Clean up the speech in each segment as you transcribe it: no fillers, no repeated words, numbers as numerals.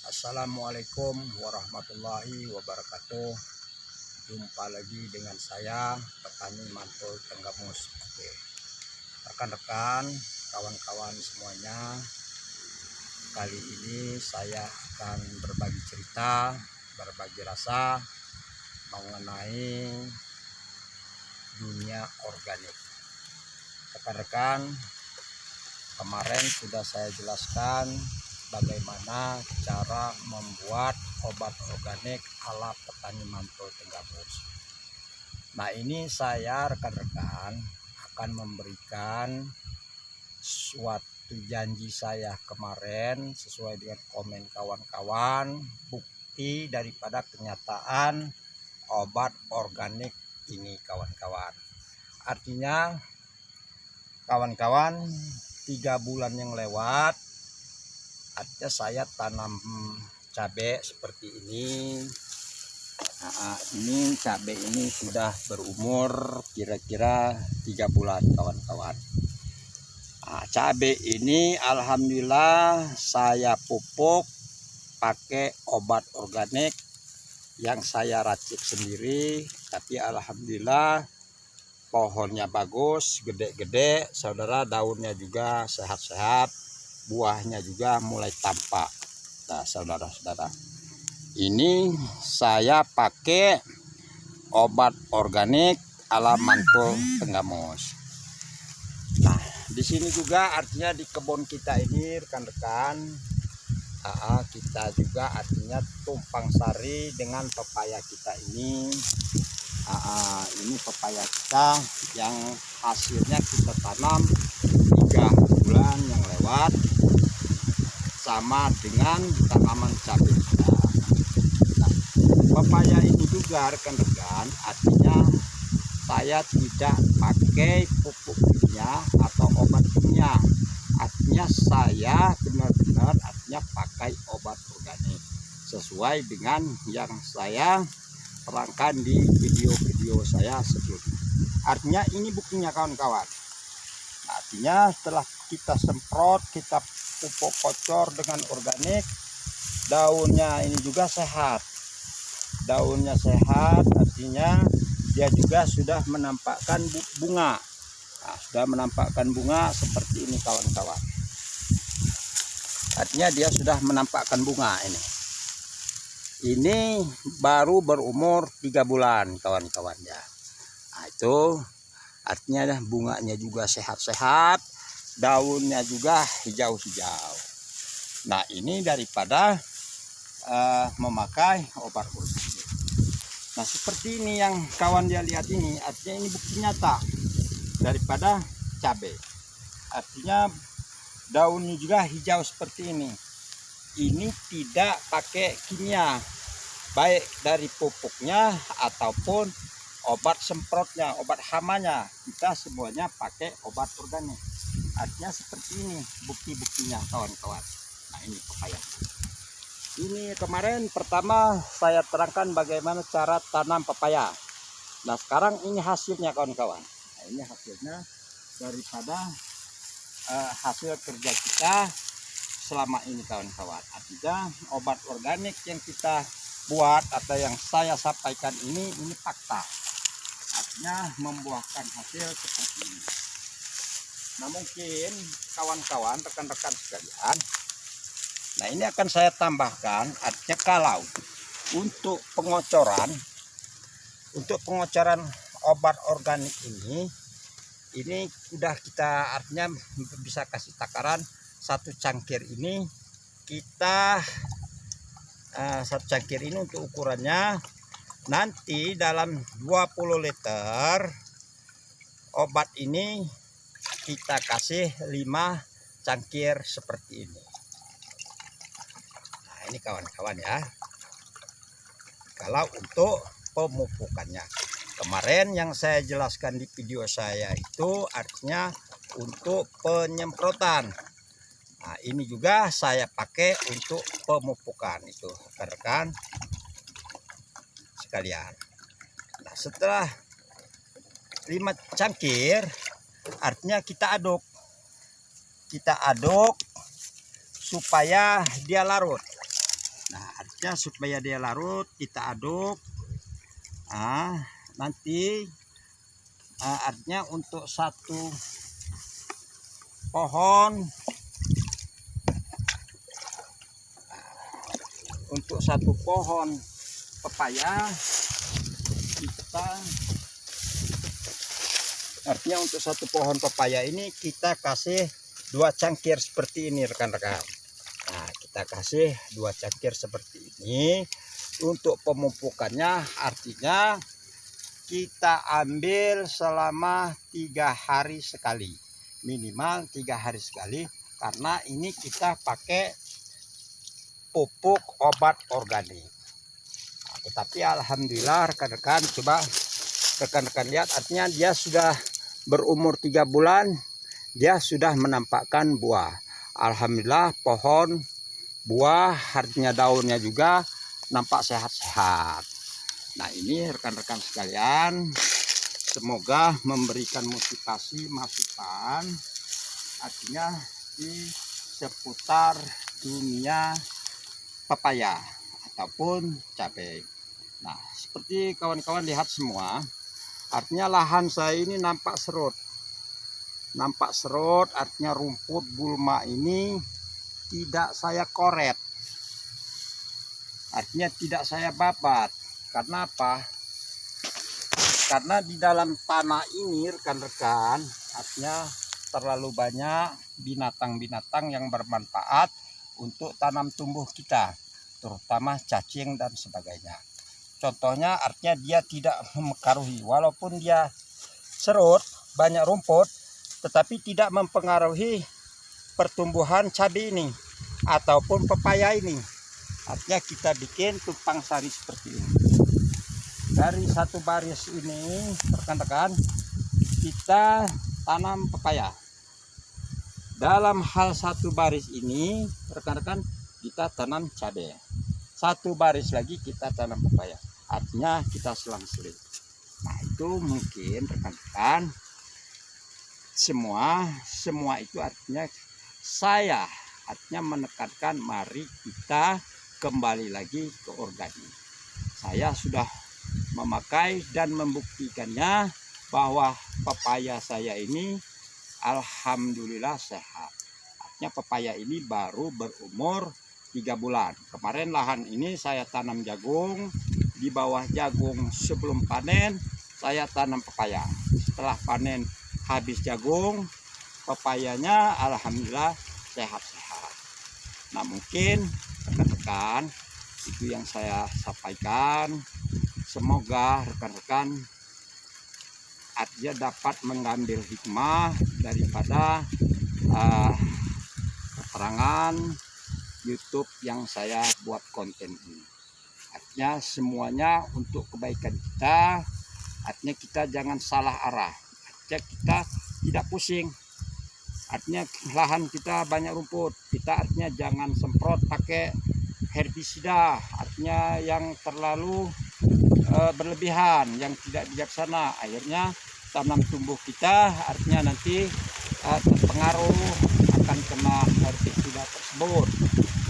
Assalamualaikum warahmatullahi wabarakatuh. Jumpa lagi dengan saya, petani mantul Tenggamus. Oke, rekan-rekan, kawan-kawan semuanya, kali ini saya akan berbagi cerita, berbagi rasa mengenai dunia organik. Rekan-rekan, kemarin sudah saya jelaskan bagaimana cara membuat obat organik ala petani mantul Tenggamus. Nah, ini saya rekan-rekan akan memberikan suatu janji saya kemarin sesuai dengan komen kawan-kawan, bukti daripada kenyataan obat organik ini kawan-kawan. Artinya kawan-kawan, 3 bulan yang lewat artinya saya tanam cabai seperti ini. Nah, ini cabai ini sudah berumur kira-kira 3 bulan kawan-kawan. Nah, cabai ini alhamdulillah saya pupuk pakai obat organik yang saya racik sendiri, tapi alhamdulillah pohonnya bagus, gede-gede saudara, daunnya juga sehat-sehat, buahnya juga mulai tampak. Nah, saudara-saudara, ini saya pakai obat organik ala mantul Tenggamus. Nah, di sini juga artinya di kebun kita ini rekan-rekan, kita juga artinya tumpang sari dengan pepaya kita ini. Ini pepaya kita yang hasilnya kita tanam 3 bulan yang lewat, sama dengan tanaman cabai kita. Nah, pepaya ini juga rekan-rekan artinya saya tidak pakai pupuknya atau obat kimia. Artinya saya benar-benar artinya pakai obat organik sesuai dengan yang saya terangkan di video-video saya sebelumnya. Artinya ini buktinya kawan-kawan. Artinya setelah kita semprot, kita pupuk kocor dengan organik, daunnya ini juga sehat. Daunnya sehat artinya dia juga sudah menampakkan bunga. Nah, sudah menampakkan bunga seperti ini kawan-kawan. Artinya dia sudah menampakkan bunga ini. Ini baru berumur 3 bulan kawan-kawan ya. Nah, itu artinya bunganya juga sehat-sehat, daunnya juga hijau-hijau. Nah, ini daripada memakai obat organik. Nah, seperti ini yang kawan dia lihat ini, artinya ini bukti nyata daripada cabai. Artinya daunnya juga hijau seperti ini. Ini tidak pakai kimia, baik dari pupuknya ataupun obat semprotnya, obat hamanya, kita semuanya pakai obat organik. Artinya seperti ini bukti-buktinya kawan-kawan. Nah, ini pepaya. Ini kemarin pertama saya terangkan bagaimana cara tanam pepaya. Nah, sekarang ini hasilnya kawan-kawan. Nah, ini hasilnya daripada hasil kerja kita selama ini kawan-kawan. Artinya obat organik yang kita buat atau yang saya sampaikan ini fakta. Artinya membuahkan hasil seperti ini. Nah, mungkin kawan-kawan, rekan-rekan sekalian, nah ini akan saya tambahkan, artinya kalau untuk pengocoran obat organik ini udah kita artinya bisa kasih takaran 1 cangkir ini kita 1 cangkir ini untuk ukurannya nanti dalam 20 liter obat ini kita kasih 5 cangkir seperti ini. Nah, ini kawan-kawan ya, kalau untuk pemupukannya. Kemarin yang saya jelaskan di video saya itu artinya untuk penyemprotan. Nah, ini juga saya pakai untuk pemupukan itu rekan-rekan sekalian. Nah, setelah 5 cangkir artinya kita aduk supaya dia larut. prosesnya supaya dia larut, kita aduk. Nanti artinya untuk satu pohon pepaya ini kita kasih 2 cangkir seperti ini rekan-rekan. Nah, kita kasih 2 cangkir seperti ini. Untuk pemupukannya artinya kita ambil selama 3 hari sekali, minimal 3 hari sekali, karena ini kita pakai pupuk obat organik. Nah, tetapi alhamdulillah rekan-rekan, coba rekan-rekan lihat, artinya dia sudah berumur 3 bulan, dia sudah menampakkan buah. Alhamdulillah pohon buah, artinya daunnya juga nampak sehat-sehat. Nah, ini rekan-rekan sekalian, semoga memberikan motivasi masukan artinya di seputar dunia pepaya ataupun cabai. Nah, seperti kawan-kawan lihat semua, artinya lahan saya ini nampak serut. Artinya rumput gulma ini tidak saya koret. Artinya tidak saya babat. Karena apa? Karena di dalam tanah ini rekan-rekan, artinya terlalu banyak binatang-binatang yang bermanfaat untuk tanam tumbuh kita, terutama cacing dan sebagainya. Contohnya artinya dia tidak mempengaruhi, walaupun dia serut, banyak rumput, tetapi tidak mempengaruhi pertumbuhan cabai ini ataupun pepaya ini. Artinya kita bikin tumpang sari seperti ini. Dari satu baris ini rekan-rekan, kita tanam pepaya. Dalam hal satu baris ini rekan-rekan, kita tanam cabai. Satu baris lagi kita tanam pepaya. Artinya kita selang-seling. Nah, itu mungkin rekan-rekan, semua itu artinya saya menekankan mari kita kembali lagi ke organik. Saya sudah memakai dan membuktikannya bahwa pepaya saya ini alhamdulillah sehat. Artinya pepaya ini baru berumur 3 bulan. Kemarin lahan ini saya tanam jagung, di bawah jagung sebelum panen saya tanam pepaya. Setelah panen habis jagung, pepayanya alhamdulillah sehat-sehat. Nah, mungkin rekan-rekan itu yang saya sampaikan. Semoga rekan-rekan artinya dapat mengambil hikmah daripada keterangan YouTube yang saya buat konten ini. Artinya semuanya untuk kebaikan kita. Artinya kita jangan salah arah. Artinya kita tidak pusing. Artinya lahan kita banyak rumput, kita artinya jangan semprot pakai herbisida, artinya yang terlalu berlebihan, yang tidak bijaksana. Akhirnya tanam tumbuh kita artinya nanti terpengaruh akan kena herbisida tersebut.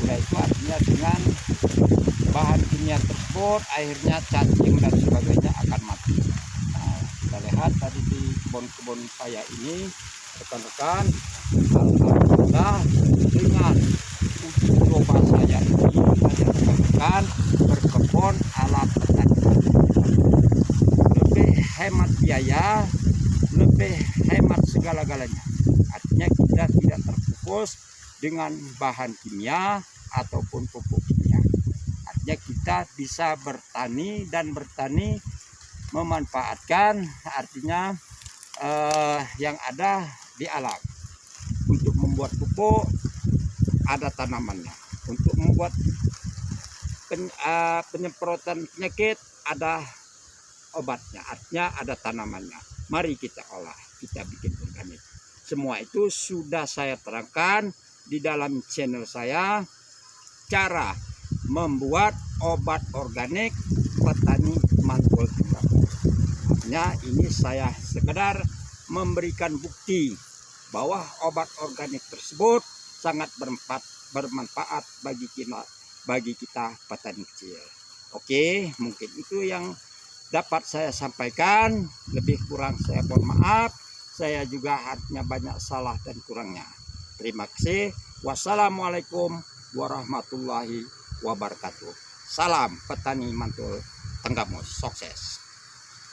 Udah itu artinya dengan bahan kimia tersebut akhirnya cacing dan sebagainya akan mati. Nah, kita lihat tadi di kebun-kebun paya ini rekan-rekan, alhamdulillah dengan uji coba saya ini rekan-rekan berkebun ala petani, lebih hemat biaya, lebih hemat segala-galanya. Artinya kita tidak terfokus dengan bahan kimia ataupun pupuk kimia. Artinya kita bisa bertani dan bertani memanfaatkan artinya yang ada di alam. Untuk membuat pupuk ada tanamannya, untuk membuat penyemprotan penyakit ada obatnya, artinya ada tanamannya. Mari kita olah, kita bikin organik. Semua itu sudah saya terangkan di dalam channel saya, cara membuat obat organik petani Mantul Tembakau. Artinya ini saya sekedar memberikan bukti bahwa obat organik tersebut sangat bermanfaat bagi bagi kita petani kecil. Oke, mungkin itu yang dapat saya sampaikan. Lebih kurang saya mohon maaf. Saya juga artinya banyak salah dan kurangnya. Terima kasih. Wassalamualaikum warahmatullahi wabarakatuh. Salam petani mantul Tenggamus, sukses.